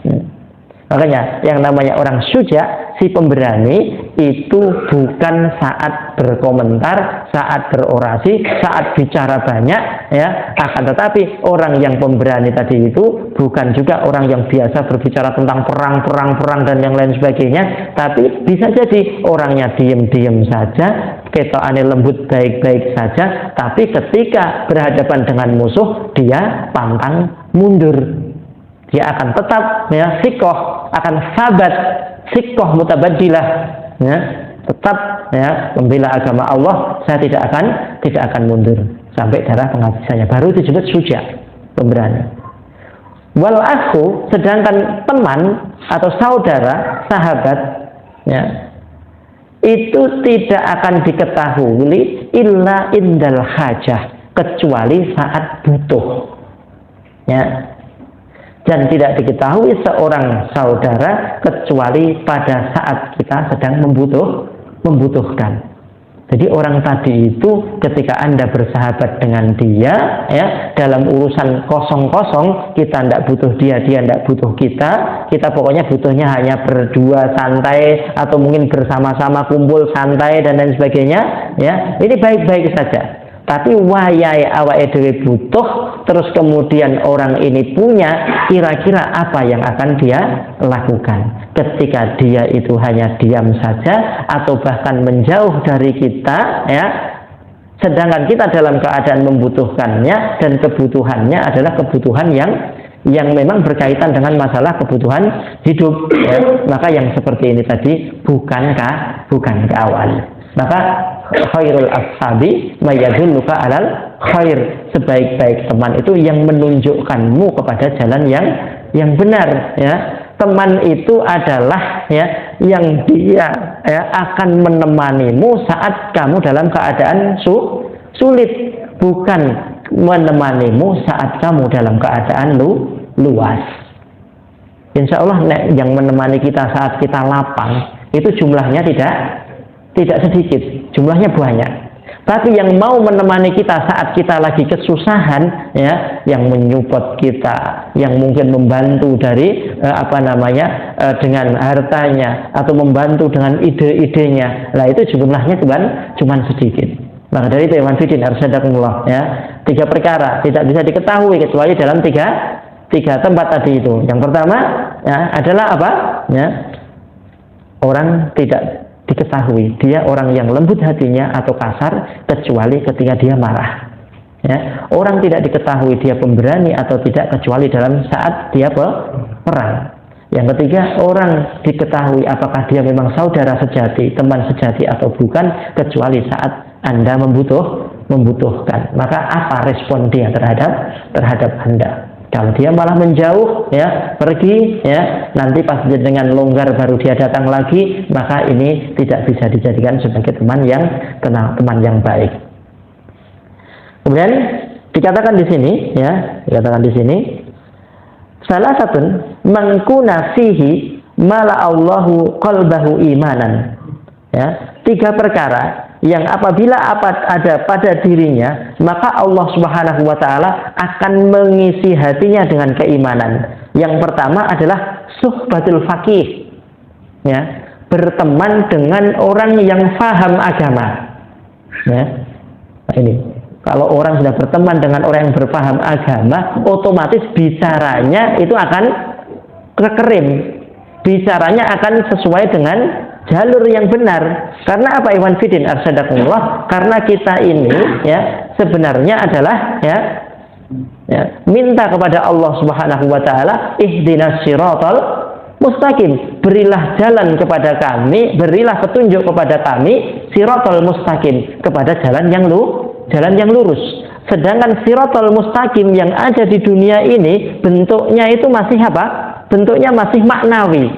Speaker 1: Makanya yang namanya orang syuja, si pemberani, itu bukan saat berkomentar, saat berorasi, saat bicara banyak, ya. Akan tetapi orang yang pemberani tadi itu bukan juga orang yang biasa berbicara tentang perang dan yang lain sebagainya, tapi bisa jadi orangnya diem-diem saja, ketokane lembut baik-baik saja, tapi ketika berhadapan dengan musuh dia pantang mundur. Dia akan tetap, ya, sikoh, akan sabat, sikoh mutabadilah, ya, tetap, ya, membela agama Allah. Saya tidak akan mundur sampai darah penghabisannya. Baru disebut syuja, pemberani. Wal akhu, sedangkan teman atau saudara, sahabat, ya, itu tidak akan diketahui illa indal hajah, kecuali saat butuh, ya. Dan tidak diketahui seorang saudara kecuali pada saat kita sedang membutuhkan. Jadi orang tadi itu ketika Anda bersahabat dengan dia, ya, dalam urusan kosong-kosong, kita tidak butuh dia, dia tidak butuh kita pokoknya butuhnya hanya berdua santai atau mungkin bersama-sama kumpul santai dan lain sebagainya, ya, ini baik-baik saja. Tapi wayai awake dhewe butuh, terus kemudian orang ini punya, kira-kira apa yang akan dia lakukan ketika dia itu hanya diam saja atau bahkan menjauh dari kita, ya, sedangkan kita dalam keadaan membutuhkannya dan kebutuhannya adalah kebutuhan yang memang berkaitan dengan masalah kebutuhan hidup, ya. Maka yang seperti ini tadi bukan kawan. Maka khairul ashabi mayadulluka alal khair, sebaik-baik teman itu yang menunjukkanmu kepada jalan yang benar, ya. Teman itu adalah, ya, yang dia, ya, akan menemanimu saat kamu dalam keadaan sulit, bukan menemanimu saat kamu dalam keadaan luas. Insya Allah yang menemani kita saat kita lapang itu jumlahnya tidak sedikit, jumlahnya banyak. Tapi yang mau menemani kita saat kita lagi kesusahan, ya, yang menyupport kita, yang mungkin membantu dari dengan hartanya atau membantu dengan ide-idenya, lah itu jumlahnya cuman sedikit. Maka dari itu Iwan Fidin Arsyadakumullah, ya, 3 perkara tidak bisa diketahui kecuali dalam tiga tempat tadi itu. Yang pertama, ya, adalah apa? Ya, orang tidak diketahui dia orang yang lembut hatinya atau kasar kecuali ketika dia marah, ya. Orang tidak diketahui dia pemberani atau tidak kecuali dalam saat dia perang. Yang ketiga, orang diketahui apakah dia memang saudara sejati, teman sejati atau bukan kecuali saat Anda membutuhkan. Maka apa respon dia terhadap Anda? Kalau dia malah menjauh, ya, pergi, ya, nanti pas dengan longgar baru dia datang lagi, maka ini tidak bisa dijadikan sebagai teman yang baik. Kemudian dikatakan di sini, salah satu mengkuna fihi mala Allahu qalbahu imanan, ya, 3 perkara yang apabila ada pada dirinya, maka Allah Subhanahu wa Ta'ala akan mengisi hatinya dengan keimanan. Yang pertama adalah suhbatul faqih, ya, berteman dengan orang yang faham agama, ya. Nah, ini kalau orang sudah berteman dengan orang yang berpaham agama, otomatis bicaranya itu akan kekerim, bicaranya akan sesuai dengan jalur yang benar. Karena apa Iwan Fidin Arsyadakumullah? Karena kita ini, ya, sebenarnya adalah, ya, minta kepada Allah Subhanahu wa Ta'ala, ihdinas siratal mustaqim, berilah jalan kepada kami, berilah petunjuk kepada kami, siratal mustaqim, kepada jalan yang lurus. Sedangkan siratal mustaqim yang ada di dunia ini bentuknya itu masih apa? Bentuknya masih maknawi,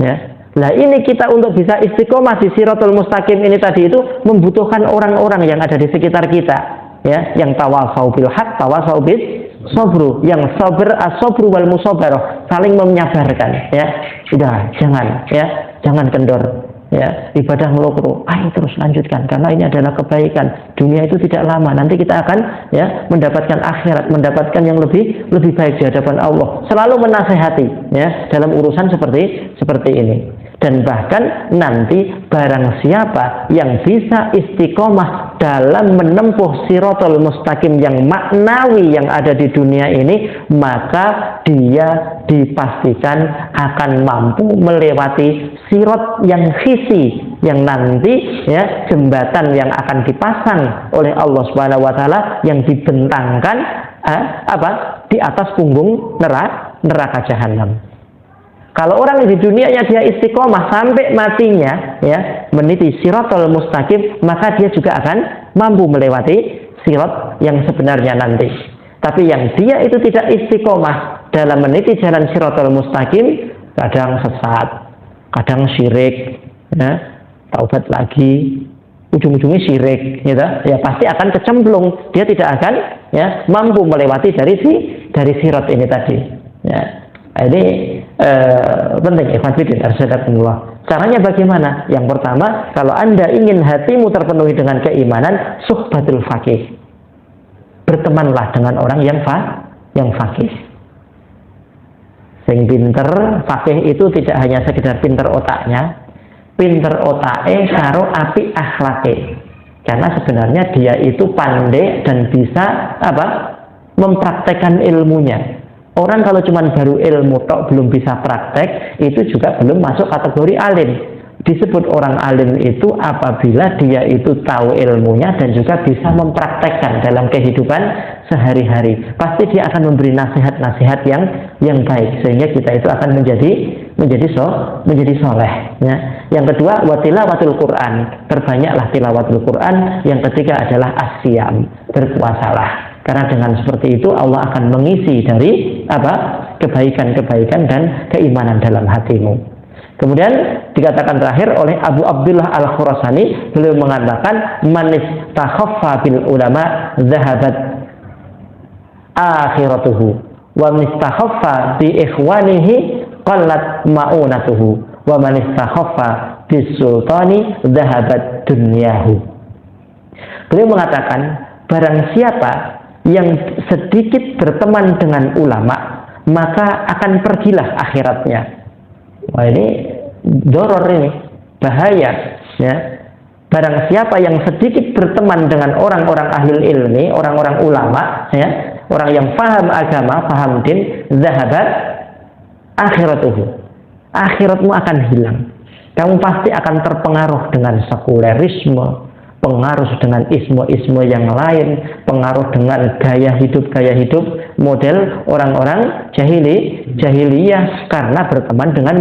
Speaker 1: ya. Nah, ini kita untuk bisa istiqomah di siratul mustaqim ini tadi itu membutuhkan orang-orang yang ada di sekitar kita, ya, yang tawasau bil haq, tawasau bis sabru, yang sabar as-sabru wal musabarah, saling menyabarkan, ya. Sudah, jangan kendor, ya, ibadah melukru, ayo terus lanjutkan karena ini adalah kebaikan. Dunia itu tidak lama, nanti kita akan, ya, mendapatkan akhirat, mendapatkan yang lebih baik di hadapan Allah. Selalu menasehati, ya, dalam urusan seperti ini. Dan bahkan nanti barang siapa yang bisa istiqomah dalam menempuh siratul mustaqim yang maknawi yang ada di dunia ini, maka dia dipastikan akan mampu melewati sirat yang hisi, yang nanti, ya, jembatan yang akan dipasang oleh Allah Subhanahu wa Ta'ala yang dibentangkan di atas punggung neraka jahanam. Kalau orang di dunianya dia istiqomah sampai matinya, ya, meniti siratul mustaqim, maka dia juga akan mampu melewati sirat yang sebenarnya nanti. Tapi yang dia itu tidak istiqomah dalam meniti jalan Shiratal Mustaqim, kadang sesat, kadang syirik, ya, taubat lagi, ujung-ujungnya syirik, gitu. Ya pasti akan kecemplung. Dia tidak akan ya mampu melewati dari sirat ini tadi. Ya. Ini penting, ikhwan fillah, arsyadakumullah. Caranya bagaimana? Yang pertama, kalau Anda ingin hatimu terpenuhi dengan keimanan, suhbatul faqih. Bertemanlah dengan orang yang faqih. Sing pinter, faqih itu tidak hanya sekedar pinter otaknya, pinter otake karo api akhlake. Karena sebenarnya dia itu pandai dan bisa mempraktekkan ilmunya. Orang kalau cuma baru ilmu tok belum bisa praktek, itu juga belum masuk kategori alim. Disebut orang alim itu apabila dia itu tahu ilmunya dan juga bisa mempraktekkan dalam kehidupan sehari-hari. Pasti dia akan memberi nasihat-nasihat yang baik sehingga kita itu akan menjadi soleh. Ya. Yang kedua, watilawatul Quran. Perbanyaklah tilawatul Quran. Yang ketiga adalah asyam, berpuasalah. Karena dengan seperti itu Allah akan mengisi dari kebaikan-kebaikan dan keimanan dalam hatimu. Kemudian dikatakan terakhir oleh Abu Abdullah Al-Khurasani, beliau mengatakan manis takhaffa bil ulama zahabat akhiratuhu wa mistakhaffa bi ikhwanihi qallat ma'unatuhu wa man istakhaffa bis sultani zahabat dunyahu. Beliau mengatakan barang siapa yang sedikit berteman dengan ulama, maka akan pergilah akhiratnya. Wah, ini doror, ini bahaya, ya. Barang siapa yang sedikit berteman dengan orang-orang ahli ilmi, orang-orang ulama, ya, orang yang paham agama, paham din, zahabat akhiratuhu. Akhiratmu akan hilang. Kamu pasti akan terpengaruh dengan sekulerisme, pengaruh dengan isme-isme yang lain, pengaruh dengan gaya hidup model orang-orang jahiliyah karena berteman dengan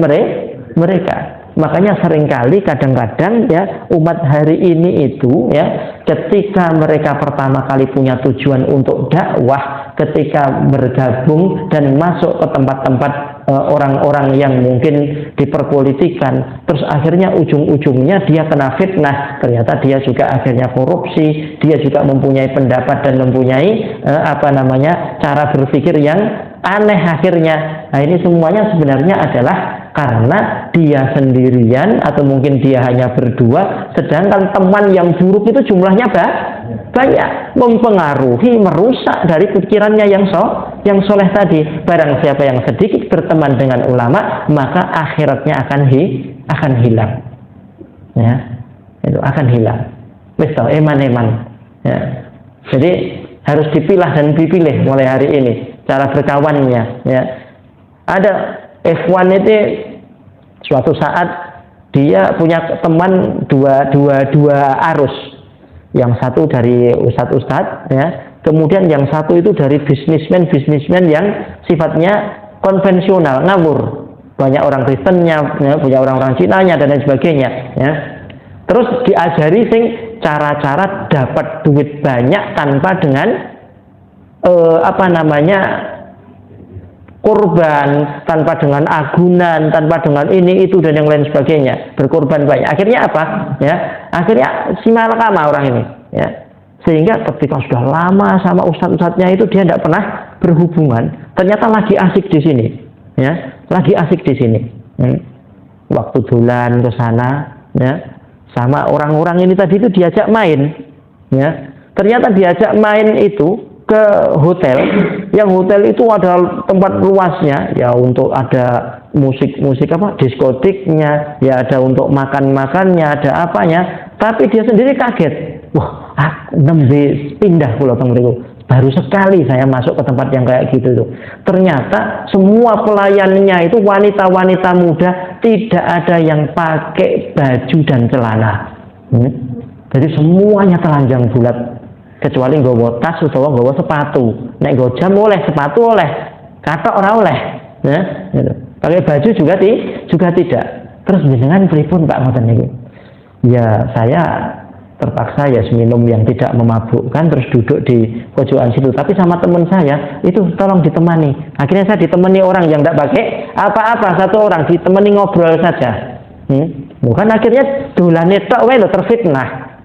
Speaker 1: mereka. Makanya seringkali kadang-kadang ya umat hari ini itu ya ketika mereka pertama kali punya tujuan untuk dakwah, ketika bergabung dan masuk ke tempat-tempat orang-orang yang mungkin diperpolitikan, terus akhirnya ujung-ujungnya dia kena fitnah, ternyata dia juga akhirnya korupsi, dia juga mempunyai pendapat dan mempunyai cara berpikir yang aneh akhirnya. Nah, ini semuanya sebenarnya adalah karena dia sendirian atau mungkin dia hanya berdua, sedangkan teman yang buruk itu jumlahnya banyak, mempengaruhi, merusak dari pikirannya yang soleh tadi. Barang siapa yang sedikit berteman dengan ulama, maka akhiratnya akan hilang. Ya, itu akan hilang. Wis tau eman-eman. Ya. Jadi harus dipilah dan dipilih mulai hari ini cara berkawannya. Ya. Ada ikhwan itu suatu saat dia punya teman dua arus. Yang satu dari ustadz, ya. Kemudian yang satu itu dari bisnismen yang sifatnya konvensional, ngawur. Banyak orang Kristennya, ya, punya orang-orang Cinanya dan lain sebagainya. Ya. Terus diajari cara-cara dapat duit banyak tanpa dengan kurban, tanpa dengan agunan, tanpa dengan ini itu dan yang lain sebagainya, berkorban banyak. Akhirnya apa? Ya, akhirnya simalakama orang ini. Ya, sehingga ketika sudah lama sama ustadz-ustadznya itu dia tidak pernah berhubungan. Ternyata lagi asik di sini. Ya, lagi asik di sini. Waktu bulan ke sana, ya, sama orang-orang ini tadi itu diajak main. Ya, ternyata diajak main itu ke hotel, yang hotel itu ada tempat luasnya ya untuk ada musik diskotiknya, ya ada untuk makannya, ada apanya, tapi dia sendiri kaget. Wah, nembe pindah pulau tengriku. Baru sekali saya masuk ke tempat yang kayak gitu tuh. Ternyata semua pelayannya itu wanita-wanita muda, tidak ada yang pakai baju dan celana. Jadi semuanya telanjang bulat. Kecuali nggawa tas utawa nggawa sepatu. Nek nggawa jam oleh, sepatu oleh, katok ora oleh. Ya, gitu. Pakai baju juga tidak. Terus jenengan pripun Pak ngoten niku? Ya, saya terpaksa ya minum yang tidak memabukkan, terus duduk di pojokan situ. Tapi sama teman saya itu tolong ditemani. Akhirnya saya ditemani orang yang tidak pakai apa-apa, satu orang ditemani ngobrol saja. Bukan akhirnya dulane tok wae lho terfitnah.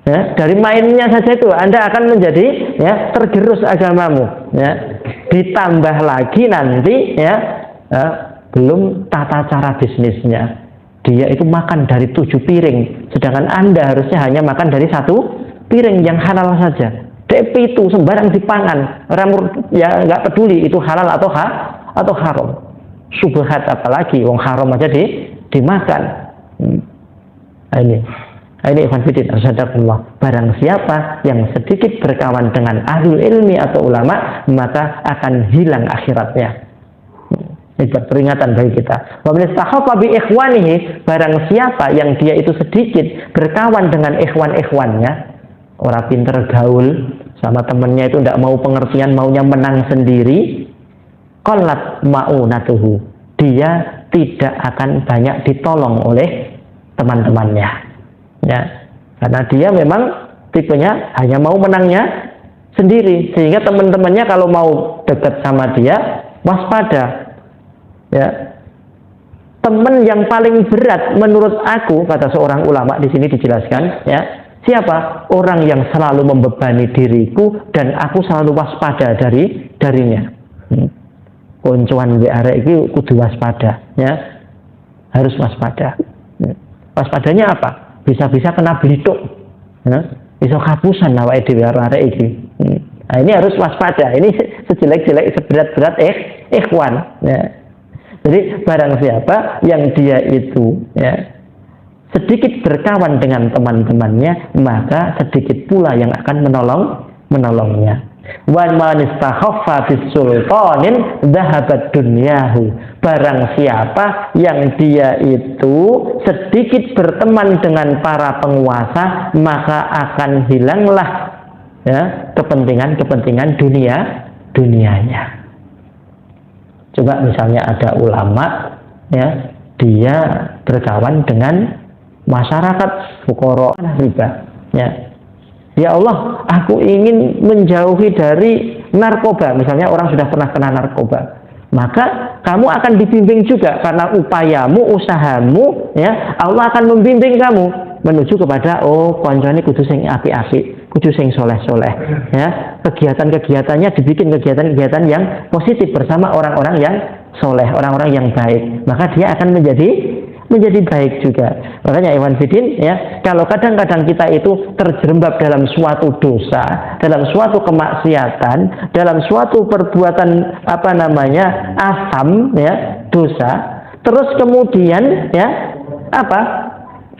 Speaker 1: Ya, dari mainnya saja itu Anda akan menjadi ya tergerus agamamu. Ya, ditambah lagi nanti ya, belum tata cara bisnisnya. Dia itu makan dari 7 piring, sedangkan Anda harusnya hanya makan dari 1 piring yang halal saja. DP itu sembarang dipangan, orang ya nggak peduli itu halal atau haram. Subhat apalagi, wong haram aja dimakan. Ini Ikhwan Fiddin, Asyhadullah. Barang siapa yang sedikit berkawan dengan ahlul ilmi atau ulama, maka akan hilang akhiratnya. Ini peringatan bagi kita. Wa man istahaffa bi ikhwanihi, barang siapa yang dia itu sedikit berkawan dengan ikhwan-ikhwannya, orang pinter gaul sama temennya itu tidak mau pengertian, maunya menang sendiri, qallat ma'unatuhu, dia tidak akan banyak ditolong oleh teman-temannya. Ya, karena dia memang tipenya hanya mau menangnya sendiri, sehingga teman-temannya kalau mau dekat sama dia waspada. Ya, teman yang paling berat menurut aku, kata seorang ulama di sini dijelaskan, ya, siapa? Orang yang selalu membebani diriku dan aku selalu waspada darinya. Koncoan di arek iki kudu waspada, ya, harus waspada. Waspadanya apa? Bisa-bisa kena belituk, ya, bisa kapusan awake dhewe arek iki. Nah, ini harus waspada. Ini sejelek-jelek, seberat-berat ikhwan, ya. Jadi barang siapa yang dia itu ya sedikit berkawan dengan teman-temannya, maka sedikit pula yang akan menolongnya. Wa man istakhaffa bis sultanin dhahabat dunyahu. Barang siapa yang dia itu sedikit berteman dengan para penguasa, maka akan hilanglah ya kepentingan dunianya. Coba misalnya ada ulama ya, dia berkawan dengan masyarakat fuqara riba ya. Ya Allah, aku ingin menjauhi dari narkoba. Misalnya orang sudah pernah kena narkoba, maka kamu akan dibimbing juga karena upayamu, usahamu ya, Allah akan membimbing kamu menuju kepada koncone kudu sing apik-apik, kudu sing soleh-soleh ya. Kegiatan-kegiatannya dibikin kegiatan-kegiatan yang positif bersama orang-orang yang soleh, orang-orang yang baik, maka dia akan menjadi baik juga. Makanya Ikhwan Fiddin ya, kalau kadang-kadang kita itu terjerembab dalam suatu dosa, dalam suatu kemaksiatan, dalam suatu perbuatan asam ya, dosa, terus kemudian ya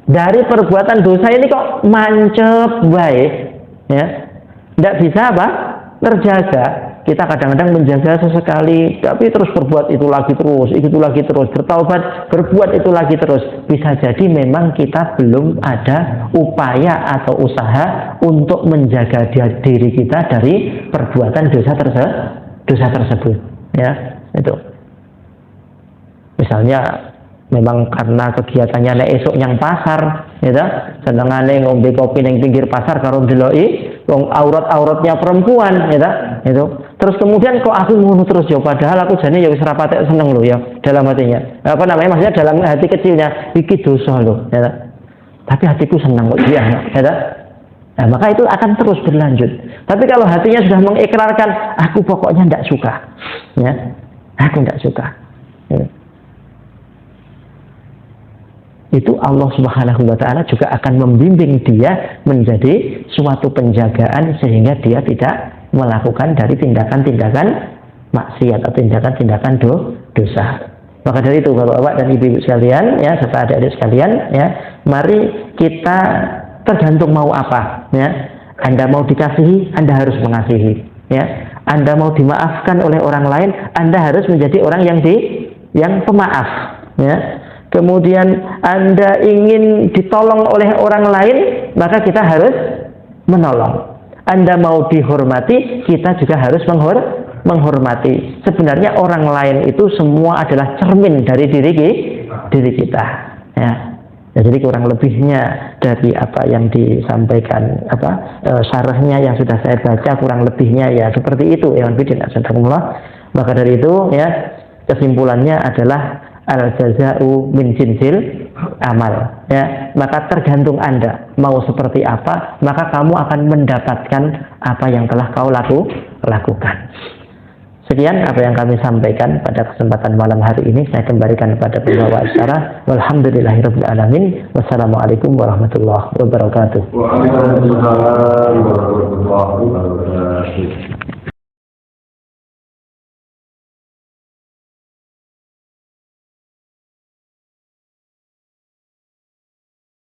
Speaker 1: dari perbuatan dosa ini kok mancep baik ya, tidak bisa terjaga. Kita kadang-kadang menjaga sesekali, tapi terus berbuat itu lagi terus, bertaubat, berbuat itu lagi terus. Bisa jadi memang kita belum ada upaya atau usaha untuk menjaga diri kita dari perbuatan dosa tersebut. Ya, itu. Misalnya memang karena kegiatannya esok yang pasar, ya, senengane ngombe kopi neng pinggir pasar karo ndeloki wong aurat-auratnya perempuan, ya, itu. Terus kemudian kok aku ngono terus ya, padahal aku jane ya wis ra patek seneng lho ya dalam hatinya. Maksudnya dalam hati kecilnya iki dosa lho, ya. Tapi hatiku senang kok dia, ya. Nah, maka itu akan terus berlanjut. Tapi kalau hatinya sudah mengikrarkan, aku pokoknya tidak suka, ya. Aku tidak suka. Ya. Itu Allah Subhanahu wa Ta'ala juga akan membimbing dia menjadi suatu penjagaan sehingga dia tidak melakukan dari tindakan-tindakan maksiat atau tindakan-tindakan dosa. Maka dari itu Bapak-bapak dan Ibu-ibu sekalian ya, serta adik-adik sekalian ya, mari kita tergantung mau apa ya. Anda mau dikasihi, Anda harus mengasihi ya. Anda mau dimaafkan oleh orang lain, Anda harus menjadi orang yang pemaaf ya. Kemudian Anda ingin ditolong oleh orang lain, maka kita harus menolong. Anda mau dihormati, kita juga harus menghormati. Sebenarnya orang lain itu semua adalah cermin dari diri kita. Ya. Ya, jadi kurang lebihnya dari apa yang disampaikan syarahnya yang sudah saya baca, kurang lebihnya ya seperti itu ya bidin asyadallah. Maka dari itu ya kesimpulannya adalah al jaza'u min jinsil amal ya, maka tergantung Anda mau seperti apa, maka kamu akan mendapatkan apa yang telah kau lakukan. Sekian apa yang kami sampaikan pada kesempatan malam hari ini. Saya kembalikan kepada pembawa acara. Walhamdulillahirabbil alamin. Wassalamualaikum warahmatullahi wabarakatuh.
Speaker 2: Waalaikumsalam.